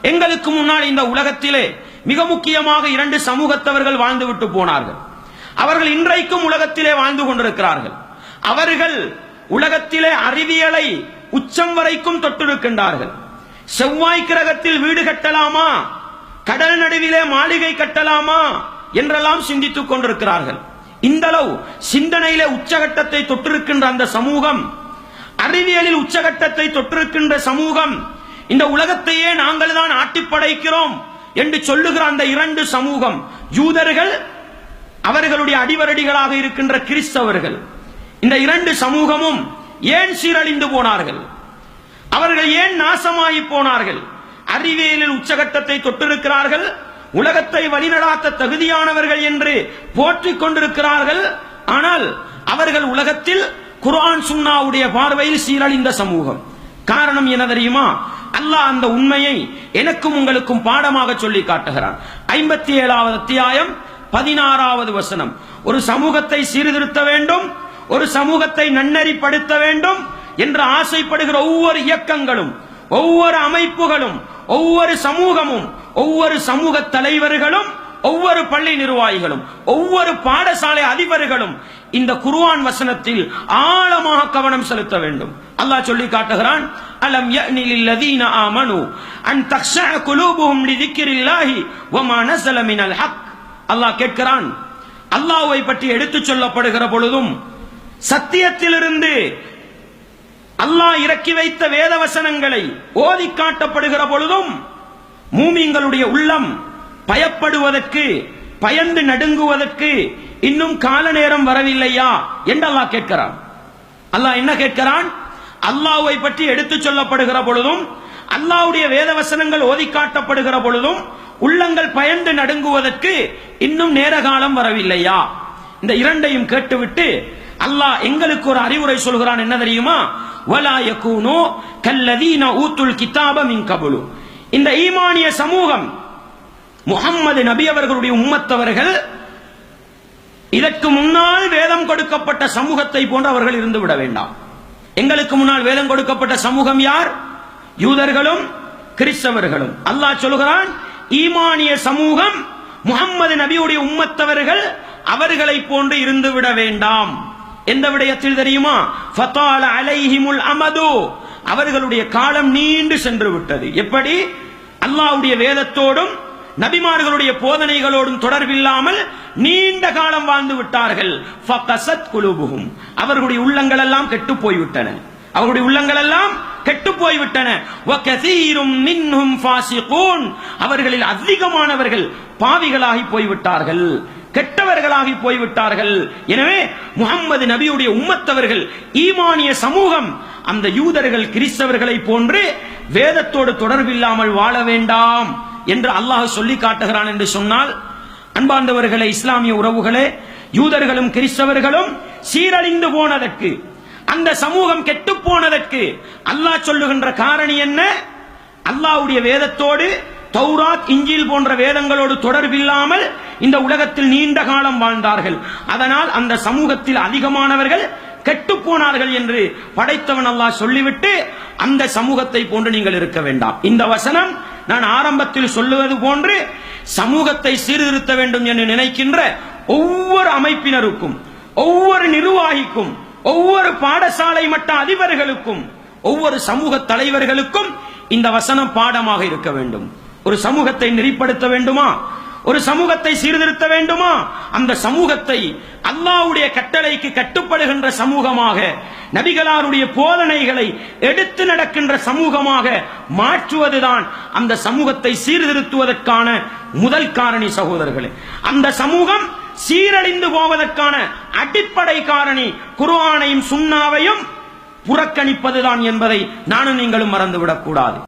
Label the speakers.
Speaker 1: எங்களுக்கு முன்னால் இந்த உலகத்திலே மிக முக்கியமாக 2 சமூகத்தவர்கள் வாழ்ந்துவிட்டு போனார்கள். அவர்கள் இன்றைக்கும் உலகத்திலே வாழ்ந்து கொண்டிருக்கிறார்கள். அவர்கள் உலகத்திலே அறிவியலை உச்சம் வரைக்கும் தொட்டிருக்கின்றார்கள். செவ்வாய் கிரகத்தில் வீடு கட்டலாமா, கடல் நடுவிலே மாளிகை கட்டலாமா என்றெல்லாம் சிந்தித்துக் கொண்டிருக்கிறார்கள். இந்த அளவு சிந்தனையிலே உச்சகட்டத்தை தொட்டிருக்கின்ற அந்த சமூகம், அறிவியலில் உச்சகட்டத்தை தொட்டிருக்கின்ற சமூகம், இந்த உலகத்தையே நாங்கள் தான் ஆட்டி படைக்கிறோம் என்று சொல்லுகிற அந்த 2 சமூகம், யூதர்கள், அவர்களுடைய அடிவரடிகளாக இருக்கின்ற கிறிஸ்தவர்கள், இந்த 2 சமூகமும் ஏன் சீரழிந்து போனார்கள்? அவர்கள் ஏன் நாசமாகி போனார்கள்? அறிவியலில் உச்சகட்டத்தை தொட்டிருக்கிறார்கள், உலகத்தை வழிநடாத்த தகுதியானவர்கள் என்று போற்றிக் கொண்டிருக்கிறார்கள். ஆனால் அவர்கள் உலகத்தில் குர்ஆன் சுன்னாவுடைய பார்வையில் சீரழிந்த சமூகம். காரணம் என்ன தெரியுமா? அல்லாஹ் அந்த உண்மையை எனக்கும் உங்களுக்கும் பாடமாக சொல்லி காட்டுகிறான். 57வது அத்தியாயம் 16வது வசனம். ஒரு சமூகத்தை சீர்திருத்த வேண்டும், ஒரு சமூகத்தை நன்னெறிப்படுத்த வேண்டும் என்று ஆசைப்படுகிற ஒவ்வொரு இயக்கங்களும், ஒவ்வொரு அமைப்புகளும், ஒவ்வொரு சமூகமும், ஒவ்வொரு சமூக தலைவர்களும், ஒவ்வொரு பள்ளி நிர்வாகிகளும், ஒவ்வொரு பாடசாலை அதிபர்களும் இந்த குர்ஆன் வசனத்தில் ஆழமாக கவனம் செலுத்த வேண்டும். அல்லாஹ் சொல்லி காட்டுகிறான், அலம் யஅனி லில்லதீன ஆமனு அன் தக்ஷஅ குலூபுஹும் லிதிக்ரில்லாஹி வமா நஸல மினல் ஹக். அல்லாஹ் கேட்கிறான், அல்லாஹ்வை பற்றி எடுத்துச் சொல்லப்படுகிற பொழுதும், சத்தியத்திலிருந்து அல்லாஹ் இறக்கி வைத்த வேத வசனங்களை ஓதி காட்டப்படுகிற பொழுதும் மூமின்களுடைய உள்ளம் பயப்படுவதற்கு, பயந்து நடுங்குவதற்கு இன்னும் கால நேரம் வரவில்லையா என்று அல்லாஹ் கேட்கிறான். அல்லாஹ் என்ன கேட்கிறான்? அல்லாஹ்வை பற்றி எடுத்துச் சொல்லப்படுகிற பொழுதும், அல்லாஹ்வுடைய வேத வசனங்கள் ஓதி காட்டப்படுகிற பொழுதும் உள்ளங்கள் பயந்து நடுங்குவதற்கு இன்னும் நேர காலம் வரவில்லையா? இந்த 2ஐயும் கேட்டுவிட்டு அல்லாஹ் எங்களுக்கு ஒரு அறிவுரை சொல்கிறான். என்ன தெரியுமா? வலா யகூனு கல்லதீன ஊத்துல் கிதாப மின் கபுலு. இந்த ஈமானிய சமூகம், முஹம்மது நபி அவர்களுடைய உம்மத்தவர்கள், இதற்கு முன்னால் வேதம் கொடுக்கப்பட்ட சமூகத்தை போன்று அவர்கள் இருந்து விட வேண்டாம். எங்களுக்கு முன்னால் வேதம் கொடுக்கப்பட்ட சமூகம் யார்? யூதர்களும் கிறிஸ்தவர்களும். அல்லாஹ் சொல்கிறான், ஈமானிய சமூகம் முஹம்மது நபியுடைய உம்மத்தவர்கள் அவர்களை போன்று இருந்து விட வேண்டாம். எந்த விடயத்தில் தெரியுமா? ஃபதால அலைஹிமுல் அமது, அவர்களுடைய காலம் நீண்டு சென்று விட்டது. எப்படி? அல்லாஹ்வுடைய வேதத்தோடும் நபிமார்களுடைய போதனைகளோடும் தொடர்பில்லாமல் நீண்ட காலம் வாழ்ந்து விட்டார்கள். ஃபகஸத் குலூபுஹும், அவர்களுடைய உள்ளங்கள் எல்லாம் கெட்டு போய்விட்டன. அவருடைய உள்ளங்கள் எல்லாம் கெட்டு போய்விட்டன. வகஸீரும் மின்ஹும் ஃபாஸிகூன், அவர்களில் அதிகமானவர்கள் பாவிகளாகி போய்விட்டார்கள், கெட்டவர்களாகி போய்விட்டார்கள். எனவே முஹம்மது நபியுடைய உம்மத்தவர்கள், ஈமானிய சமூகம் அந்த யூதர்கள் கிறிஸ்தவர்களை போன்று வேதத்தோடு தொடர்பில்லாமல் வாழ வேண்டாம் என்று அல்லாஹ் சொல்லி காட்டுகிறான் என்று சொன்னால், அன்பார்ந்தவர்களே, இஸ்லாமிய உறவுகளே, யூதர்களும் கிறிஸ்தவர்களும் சீரழிந்து போனதற்கு, அந்த சமூகம் கெட்டு போனதற்கு அல்லாஹ் சொல்லுகின்ற காரணி என்ன? அல்லாஹ்வுடைய வேதத்தோடு, தௌராத், இஞ்சில் போன்ற வேதங்களோடு தொடர்பில்லாமல் இந்த உலகத்தில் நீண்ட காலம் வாழ்ந்தார்கள். அதனால் அந்த சமூகத்தில் அதிகமானவர்கள் கெட்டு போனார்கள் என்று படைத்தவன் அல்லாஹ் சொல்லிவிட்டு, அந்த சமூகத்தை போன்று நீங்கள் இருக்க வேண்டாம். இந்த வசனம் நான் ஆரம்பத்தில் சொல்லுவது போன்று சமூகத்தை சீர்திருத்த வேண்டும் என்று நினைக்கின்ற ஒவ்வொரு அமைப்பினருக்கும், ஒவ்வொரு நிர்வாகிக்கும், ஒவ்வொரு பாடசாலை மட்ட அதிபர்களுக்கும், ஒவ்வொரு சமூக தலைவர்களுக்கும் இந்த வசனம் பாடமாக இருக்க வேண்டும். ஒரு சமூகத்தை நெறிப்படுத்த வேண்டுமா? ஒரு சமூகத்தை சீர்திருத்த வேண்டுமா? அந்த சமூகத்தை அல்லாஹ்வுடைய கட்டளைக்கு கட்டுப்படுகின்ற சமூகமாக, நபிகளாருடைய போதனைகளை எடுத்து நடக்கின்ற சமூகமாக மாற்றுவதுதான் அந்த சமூகத்தை சீர்திருத்துவதற்கான முதல் காரணி. சகோதரர்களே, அந்த சமூகம் சீரழிந்து போவதற்கான அடிப்படை காரணி குர்ஆனையும் சுன்னாவையும் புறக்கணிப்பதுதான் என்பதை நானும் நீங்களும் மறந்துவிடக் கூடாது.